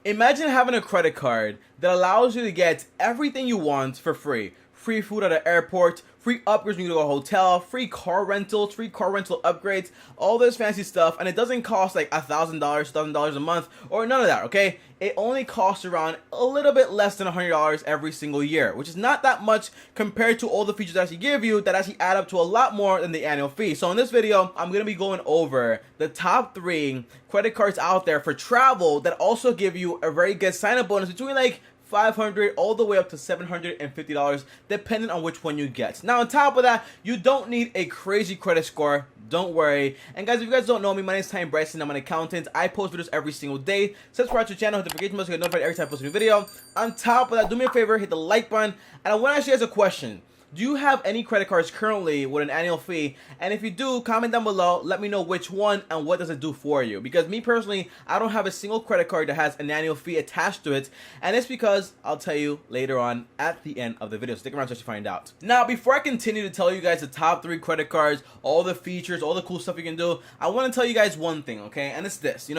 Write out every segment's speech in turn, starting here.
Imagine having a credit card that allows you to get everything you want for free. Free food at an airport, free upgrades when you go to a hotel, free car rentals, free car rental upgrades, all this fancy stuff, and it doesn't cost like $1,000, $1,000 a month, or none of that, okay? It only costs around a little bit less than $100 every single year, which is not that much compared to all the features that actually give you that actually add up to a lot more than the annual fee. So in this video, I'm going to be going over the top 3 credit cards out there for travel that also give you a very good sign-up bonus between like $500 all the way up to $750 depending on which one you get. Now on top of that, you don't need a crazy credit score, don't worry. And guys, if you guys don't know me, my name is Ty Bryson. I'm an accountant. I post videos every single day. Subscribe to the channel, hit the notification bell so you get notified every time I post a new video. On top of that, do me a favor, hit the like button. And I want to ask you guys a question. Do you have any credit cards currently with an annual fee? And if you do, comment down below, let me know which one and what does it do for you. Because me personally, I don't have a single credit card that has an annual fee attached to it. And it's because I'll tell you later on at the end of the video. Stick around so you find out. Now, before I continue to tell you guys the top 3 credit cards, all the features, all the cool stuff you can do, I want to tell you guys one thing, okay? And it's this,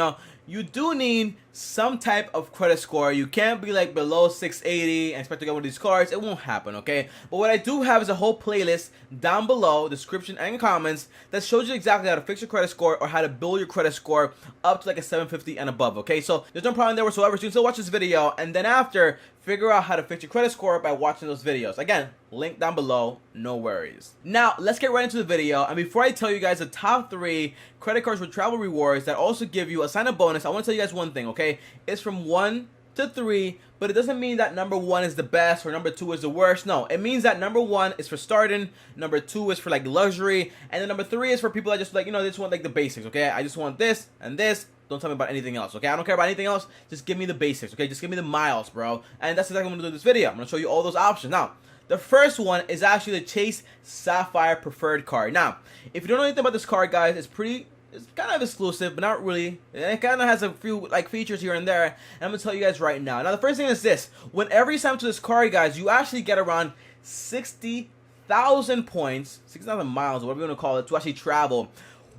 you do need some type of credit score. You can't be like below 680 and expect to get one of these cards. It won't happen, okay? But what I do have is a whole playlist down below, description and comments, that shows you exactly how to fix your credit score or how to build your credit score up to like a 750 and above, okay? So there's no problem there whatsoever. So you can still watch this video and then after, figure out how to fix your credit score by watching those videos. Again, link down below, no worries. Now, let's get right into the video. And before I tell you guys the top 3 credit cards with travel rewards that also give you a sign-up bonus, I want to tell you guys one thing, okay? It's from 1 to 3, but it doesn't mean that number 1 is the best or number 2 is the worst. No, it means that number 1 is for starting, number 2 is for like luxury, and then number 3 is for people that just like, they just want like the basics, okay? I just want this and this. Don't tell me about anything else, okay? I don't care about anything else. Just give me the basics, okay? Just give me the miles, bro. And that's exactly what I'm going to do in this video. I'm going to show you all those options. Now, the first one is actually the Chase Sapphire Preferred Card. Now, if you don't know anything about this card, guys, it's kind of exclusive, but not really. It kind of has a few like features here and there, and I'm going to tell you guys right now. Now, the first thing is this. Whenever you sign up to this card, guys, you actually get around 60,000 points, 60,000 miles, whatever you want to call it, to actually travel,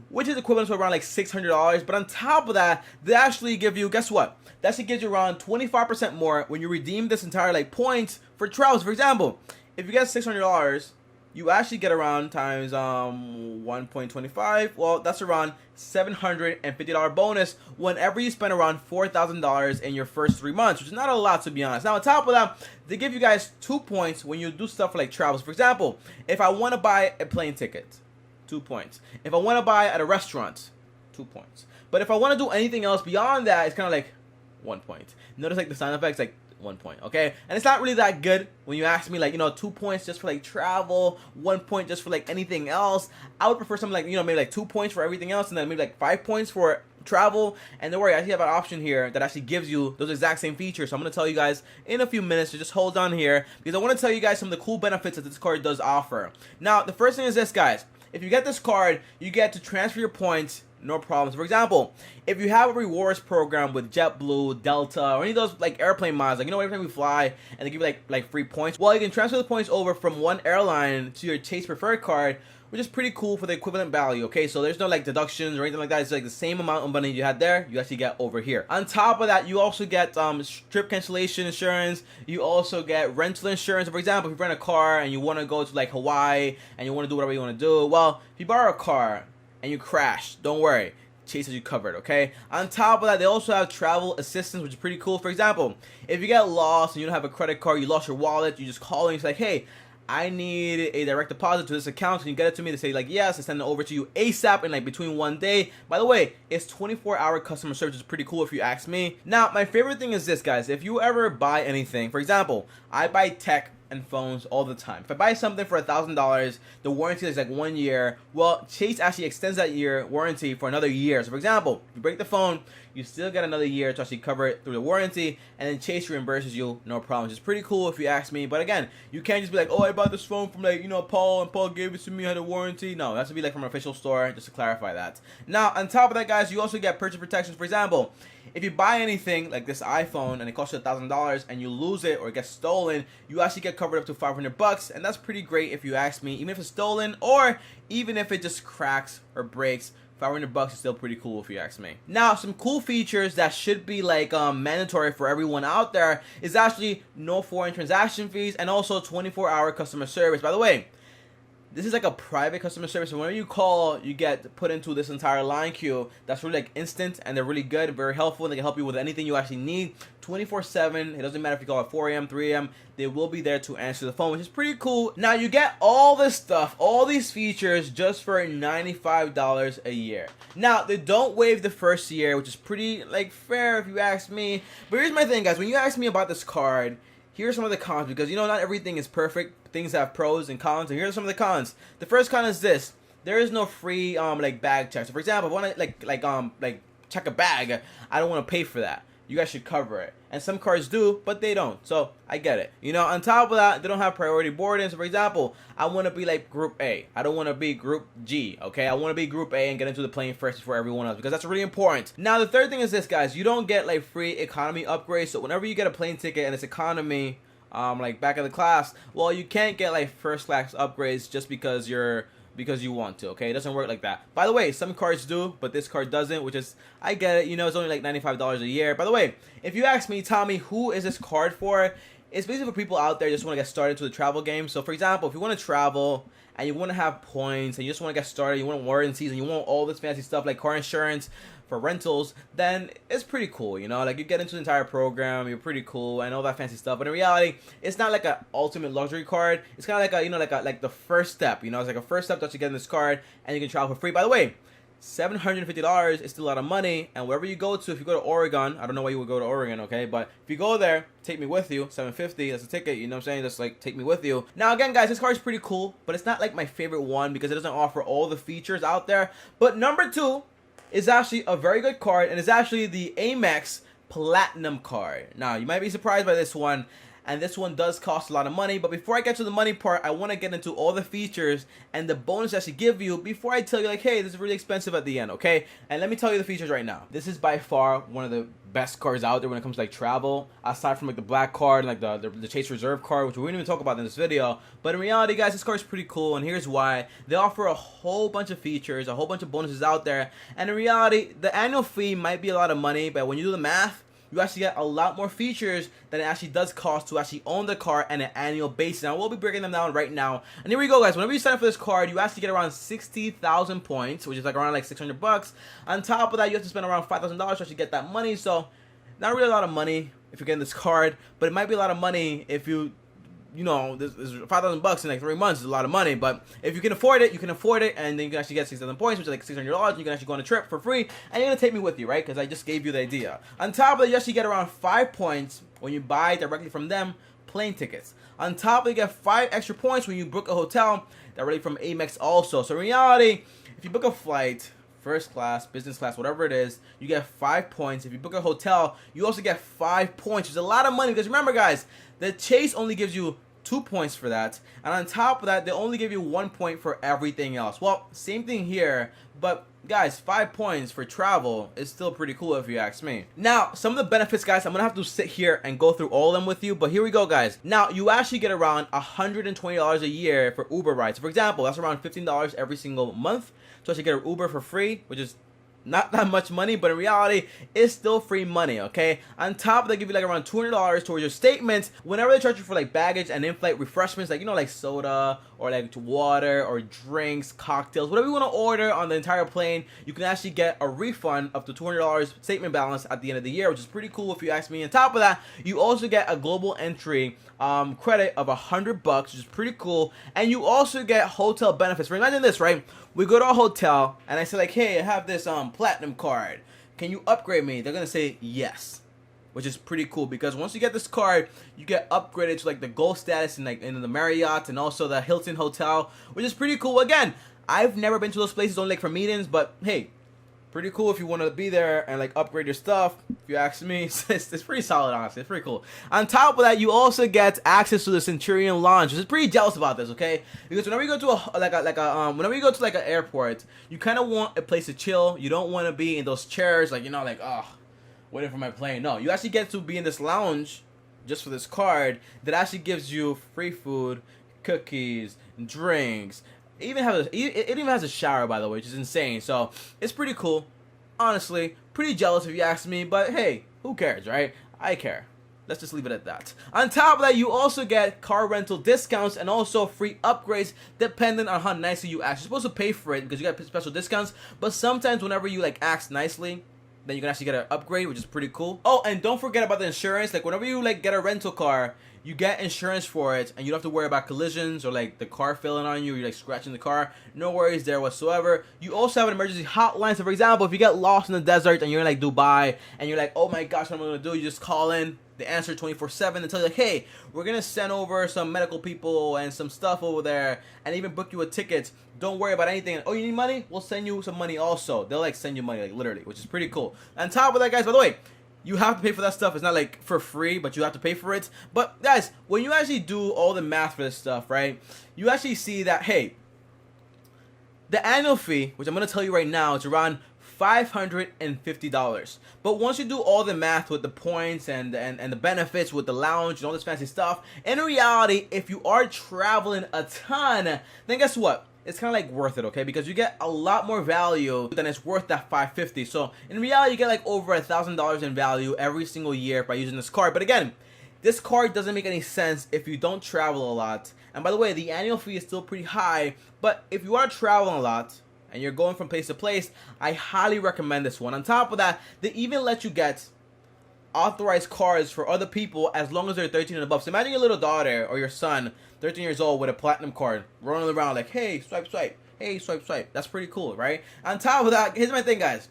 which is equivalent to around like $600. But on top of that, they actually give you, guess what? That actually gives you around 25% more when you redeem this entire like points for travels. For example, if you get $600, you actually get around times 1.25. Well, that's around $750 bonus whenever you spend around $4,000 in your first 3 months, which is not a lot to be honest. Now on top of that, they give you guys 2 points when you do stuff like travels. For example, if I want to buy a plane ticket, 2 points. If I want to buy at a restaurant, 2 points. But if I want to do anything else beyond that, it's kind of like 1 point. Notice like the sound effects, like 1 point, okay? And it's not really that good when you ask me, like, 2 points just for like travel, 1 point just for like anything else. I would prefer something like, maybe like 2 points for everything else, and then maybe like 5 points for travel. And don't worry, I actually have an option here that actually gives you those exact same features. So I'm going to tell you guys in a few minutes, so just hold on here, because I want to tell you guys some of the cool benefits that this card does offer. Now, the first thing is this, guys. If you get this card, you get to transfer your points, no problems. For example, if you have a rewards program with JetBlue, Delta, or any of those like airplane miles, like every time we fly and they give you like free points, well, you can transfer the points over from one airline to your Chase Preferred Card, which is pretty cool for the equivalent value, okay? So there's no like deductions or anything like that. It's like the same amount of money you had there, you actually get over here. On top of that, you also get trip cancellation insurance. You also get rental insurance. For example, if you rent a car and you want to go to like Hawaii and you want to do whatever you want to do, well, if you borrow a car and you crash, don't worry. Chase has you covered, okay? On top of that, they also have travel assistance, which is pretty cool. For example, if you get lost and you don't have a credit card, you lost your wallet, you just call and it's like, hey, I need a direct deposit to this account. Can you get it to me? They say like, yes, I send it over to you ASAP in like between 1 day. By the way, it's 24-hour customer service. It's pretty cool if you ask me. Now, my favorite thing is this, guys. If you ever buy anything, for example, I buy tech and phones all the time. If I buy something for $1,000, the warranty is like 1 year. Well, Chase actually extends that year warranty for another year. So for example, if you break the phone, you still get another year to actually cover it through the warranty, and then Chase reimburses you, no problems. It's pretty cool if you ask me. But again, you can't just be like, oh, I bought this phone from like, Paul, and Paul gave it to me, I had a warranty. No, it has to be like from an official store, just to clarify that. Now, on top of that, guys, you also get purchase protections. For example, if you buy anything like this iPhone and it costs you $1,000 and you lose it or it gets stolen, you actually get covered up to $500, and that's pretty great if you ask me, even if it's stolen or even if it just cracks or breaks. $500 is still pretty cool if you ask me. Now, some cool features that should be like mandatory for everyone out there is actually no foreign transaction fees and also 24-hour customer service. By the way, this is like a private customer service. So whenever you call, you get put into this entire line queue that's really like instant, and they're really good, very helpful, and they can help you with anything you actually need 24/7. It doesn't matter if you call at 4 a.m., 3 a.m. They will be there to answer the phone, which is pretty cool. Now you get all this stuff, all these features just for $95 a year. Now they don't waive the first year, which is pretty like fair if you ask me. But here's my thing, guys. When you ask me about this card, here's some of the cons, because you know not everything is perfect. Things have pros and cons, and here's some of the cons. The first con is this: there is no free like bag check. So for example, if I want to like check a bag, I don't want to pay for that. You guys should cover it. And some cards do, but they don't. So I get it. You know, on top of that, they don't have priority boarding. So for example, I want to be like Group A. I don't want to be Group G, okay? I want to be Group A and get into the plane first before everyone else, because that's really important. Now, the third thing is this, guys. You don't get like free economy upgrades. So whenever you get a plane ticket and it's economy, like back in the class, well, you can't get like first class upgrades just because you want to, okay? It doesn't work like that. By the way, some cards do, but this card doesn't, which is, I get it, you know, it's only like $95 a year. By the way, if you ask me, Tommy, who is this card for? It's basically for people out there who just want to get started to the travel game. So for example, if you want to travel and you want to have points and you just want to get started, you want warranties and you want all this fancy stuff like car insurance for rentals, then it's pretty cool, you know, like you get into the entire program, you're pretty cool and all that fancy stuff. But in reality, it's not like an ultimate luxury card. It's kind of like a, you know, like the first step, you know, it's like a first step that you get in this card and you can travel for free. By the way, $750 is still a lot of money, and wherever you go to, if you go to Oregon, I don't know why you would go to Oregon, okay, but if you go there, take me with you. $750, that's a ticket, you know what I'm saying? Just like take me with you. Now again, guys, this card is pretty cool, but it's not like my favorite one because it doesn't offer all the features out there. But number 2 is actually a very good card, and it's actually the Amex Platinum card. Now you might be surprised by this one, and this one does cost a lot of money. But before I get to the money part, I want to get into all the features and the bonus that should give you before I tell you like, hey, this is really expensive at the end, okay? And let me tell you the features right now. This is by far one of the best cards out there when it comes to like travel, aside from like the black card and like the Chase Reserve card, which we didn't even talk about in this video. But in reality, guys, this card is pretty cool, and here's why. They offer a whole bunch of features, a whole bunch of bonuses out there, and in reality, the annual fee might be a lot of money, but when you do the math, you actually get a lot more features than it actually does cost to actually own the card on an annual basis. Now, we'll be breaking them down right now. And here we go, guys. Whenever you sign up for this card, you actually get around 60,000 points, which is like around like $600. On top of that, you have to spend around $5,000 to actually get that money. So, not really a lot of money if you're getting this card, but it might be a lot of money if you know, this is $5,000 in like 3 months is a lot of money. But if you can afford it, you can afford it, and then you can actually get 6,000 points, which is like $600, and you can actually go on a trip for free, and you're gonna take me with you, right? Because I just gave you the idea. On top of that, you actually get around 5 points when you buy directly from them plane tickets. On top of that, you get 5 extra points when you book a hotel directly from Amex also. So in reality, if you book a flight, first class, business class, whatever it is, you get 5 points. If you book a hotel, you also get 5 points, which is a lot of money, because remember, guys, the Chase only gives you 2 points for that, and on top of that, they only give you 1 point for everything else. Well, same thing here, but guys, 5 points for travel is still pretty cool if you ask me. Now, some of the benefits, guys, I'm gonna have to sit here and go through all of them with you, but here we go, guys. Now, you actually get around $120 a year for Uber rides. For example, that's around $15 every single month. So you get an Uber for free, which is not that much money, but in reality, it's still free money, okay? On top, they give you like around $200 towards your statements whenever they charge you for like baggage and in-flight refreshments, like, you know, like soda or like water or drinks, cocktails, whatever you want to order on the entire plane. You can actually get a refund up to $200 statement balance at the end of the year, which is pretty cool if you ask me. On top of that, you also get a global entry credit of $100, which is pretty cool, and you also get hotel benefits. Imagine this, right? We go to a hotel and I say like, hey, I have this platinum card, can you upgrade me? They're gonna say yes, which is pretty cool, because once you get this card, you get upgraded to like the gold status in like in the Marriott and also the Hilton hotel, which is pretty cool. Again, I've never been to those places, only like for meetings, but hey, pretty cool if you want to be there and like upgrade your stuff. If you ask me, it's pretty solid, honestly. It's pretty cool. On top of that, you also get access to the Centurion Lounge, which is pretty jealous about this, okay? Because whenever you go to whenever you go to like an airport, you kind of want a place to chill. You don't want to be in those chairs, like, you know, like, oh, waiting for my plane. No, you actually get to be in this lounge just for this card that actually gives you free food, cookies, drinks, It even has a shower, by the way, which is insane. So it's pretty cool. Honestly, pretty jealous if you ask me, but hey, who cares, right? I care. Let's just leave it at that. On top of that, you also get car rental discounts and also free upgrades depending on how nicely you ask. You're supposed to pay for it because you got special discounts, but sometimes whenever you like ask nicely, then you can actually get an upgrade, which is pretty cool. Oh, and don't forget about the insurance. Like whenever you like get a rental car, you get insurance for it, and you don't have to worry about collisions or like the car failing on you, or you're like scratching the car. No worries there whatsoever. You also have an emergency hotline. So for example, if you get lost in the desert and you're in like Dubai and you're like, oh my gosh, what am I gonna do? You just call in. They answer 24/7 and tell you like, hey, we're gonna send over some medical people and some stuff over there, and even book you a ticket. Don't worry about anything. Oh, you need money? We'll send you some money also. They'll like send you money, like literally, which is pretty cool. On top of that, guys, by the way, you have to pay for that stuff. It's not like for free, but you have to pay for it. But guys, when you actually do all the math for this stuff, right, you actually see that, hey, the annual fee, which I'm going to tell you right now, is around $550. But once you do all the math with the points and the benefits with the lounge and all this fancy stuff, in reality, if you are traveling a ton, then guess what? It's kind of like worth it, okay? Because you get a lot more value than it's worth that $550. So in reality, you get like over $1,000 in value every single year by using this card. But again, this card doesn't make any sense if you don't travel a lot. And by the way, the annual fee is still pretty high. But if you are traveling a lot and you're going from place to place, I highly recommend this one. On top of that, they even let you get authorized cards for other people as long as they're 13 and above. So imagine your little daughter or your son, 13 years old, with a platinum card, rolling around like, hey, swipe, swipe. Hey, swipe, swipe. That's pretty cool, right? On top of that, here's my thing, guys.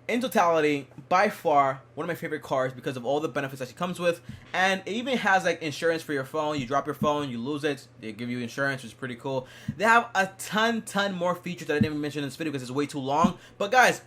In totality, by far, one of my favorite cards because of all the benefits that she comes with. And it even has like insurance for your phone. You drop your phone, you lose it, they give you insurance, which is pretty cool. They have a ton more features that I didn't even mention in this video because it's way too long. But guys,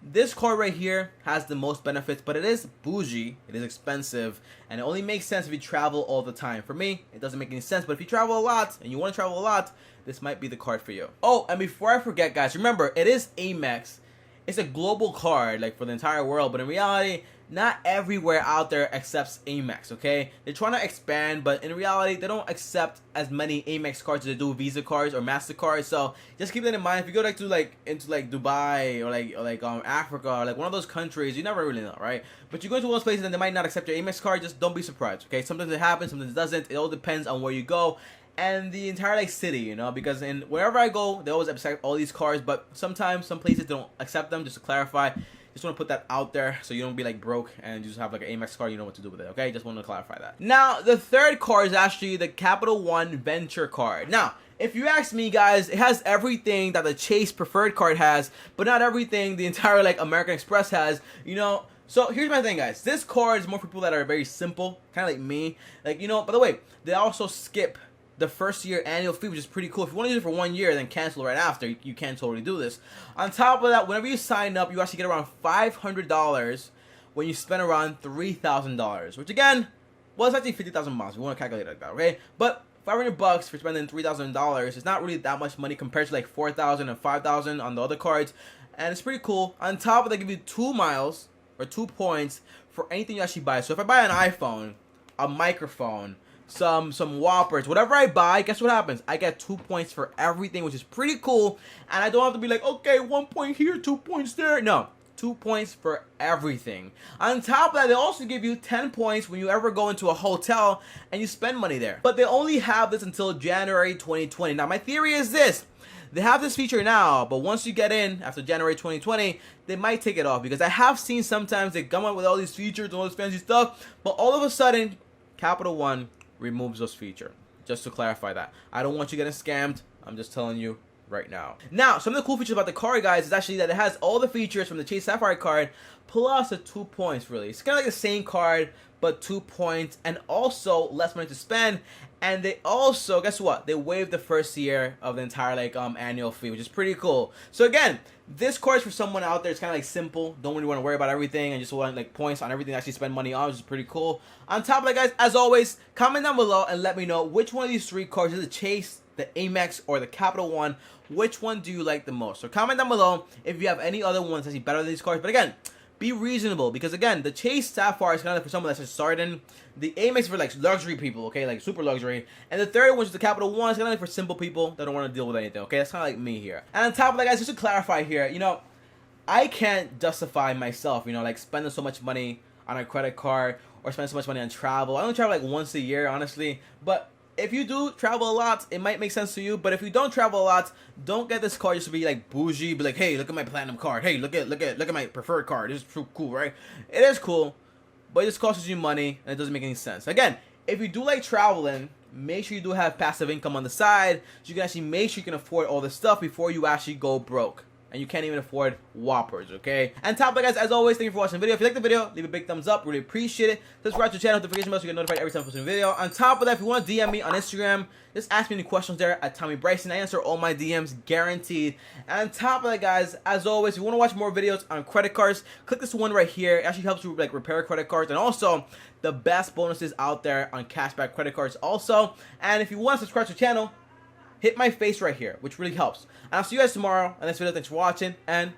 this card right here has the most benefits, but it is bougie, it is expensive, and it only makes sense if you travel all the time. For me, it doesn't make any sense, but if you travel a lot, and you want to travel a lot, this might be the card for you. Oh, and before I forget, guys, remember, it is Amex. It's a global card, like for the entire world, but in reality, not everywhere out there accepts Amex, okay? They're trying to expand, but in reality, they don't accept as many Amex cards as they do Visa cards or MasterCards. So just keep that in mind. If you go like into Dubai or Africa or like one of those countries, you never really know, right? But you go into one of those places and they might not accept your Amex card. Just don't be surprised, okay? Sometimes it happens, sometimes it doesn't. It all depends on where you go and the entire like city, you know, because in wherever I go, they always accept all these cards, but sometimes some places don't accept them. Just to clarify, just want to put that out there so you don't be like broke and you just have like an Amex card, you know what to do with it, okay? Just want to clarify that. Now, the third card is actually the Capital One Venture card. Now, if you ask me, guys, it has everything that the Chase Preferred Card has, but not everything the entire like American Express has, you know. So here's my thing, guys. This card is more for people that are very simple, kind of like me. Like, you know, by the way, they also skip the first year annual fee, which is pretty cool. If you want to use it for 1 year, then cancel right after. You can totally do this. On top of that, whenever you sign up, you actually get around $500 when you spend around $3,000, which again, well, it's actually 50,000 miles. We want to calculate it like that, okay? But $500 for spending $3,000 is not really that much money compared to like 4,000 and 5,000 on the other cards, and it's pretty cool. On top of that, they give you 2 miles or 2 points for anything you actually buy. So if I buy an iPhone, a microphone, some whoppers, whatever I buy, guess what happens? I get 2 points for everything, which is pretty cool. And I don't have to be like, okay, 1 point here, 2 points there. No, 2 points for everything. On top of that, they also give you 10 points when you ever go into a hotel and you spend money there. But they only have this until January 2020. Now, my theory is this. They have this feature now, but once you get in after January 2020, they might take it off. Because I have seen sometimes they come up with all these features and all this fancy stuff, but all of a sudden, Capital One removes those features. Just to clarify that. I don't want you getting scammed. I'm just telling you right now. Now, some of the cool features about the card, guys, is actually that it has all the features from the Chase Sapphire card plus the 2 points, really. It's kind of like the same card, but 2 points and also less money to spend. And they also, guess what? They waived the first year of the entire like annual fee, which is pretty cool. So again, this card is for someone out there. It's kind of like simple. Don't really want to worry about everything and just want like points on everything to actually spend money on, which is pretty cool. On top of that, guys, as always, comment down below and let me know which one of these 3 cards is the Chase, the Amex, or the Capital One. Which one do you like the most? So comment down below if you have any other ones that's better than these cards. But again, be reasonable, because again, the Chase Sapphire is kind of like for someone that's just starting. The Amex is for like luxury people, okay, like super luxury. And the third one, which is the Capital One, is kind of like for simple people that don't want to deal with anything, okay? That's kind of like me here. And on top of that, guys, just to clarify here, you know, I can't justify myself, you know, like spending so much money on a credit card or spending so much money on travel. I only travel like once a year, honestly, but if you do travel a lot, it might make sense to you. But if you don't travel a lot, don't get this card just to be like bougie. Be like, hey, look at my platinum card. Hey, look at my preferred card. This is so cool, right? It is cool, but it just costs you money and it doesn't make any sense. Again, if you do like traveling, make sure you do have passive income on the side, so you can actually make sure you can afford all this stuff before you actually go broke. And you can't even afford Whoppers, okay? And top of that, guys, as always, thank you for watching the video. If you like the video, leave a big thumbs up. Really appreciate it. Subscribe to the channel, notification bell, so you get notified every time I post a video. On top of that, if you want to DM me on Instagram, just ask me any questions there at Tommy Bryson. I answer all my DMs, guaranteed. And on top of that, guys, as always, if you want to watch more videos on credit cards, click this one right here. It actually helps you like repair credit cards, and also the best bonuses out there on cashback credit cards also. And if you want to subscribe to the channel, hit my face right here, which really helps. And I'll see you guys tomorrow in this video. Thanks for watching, and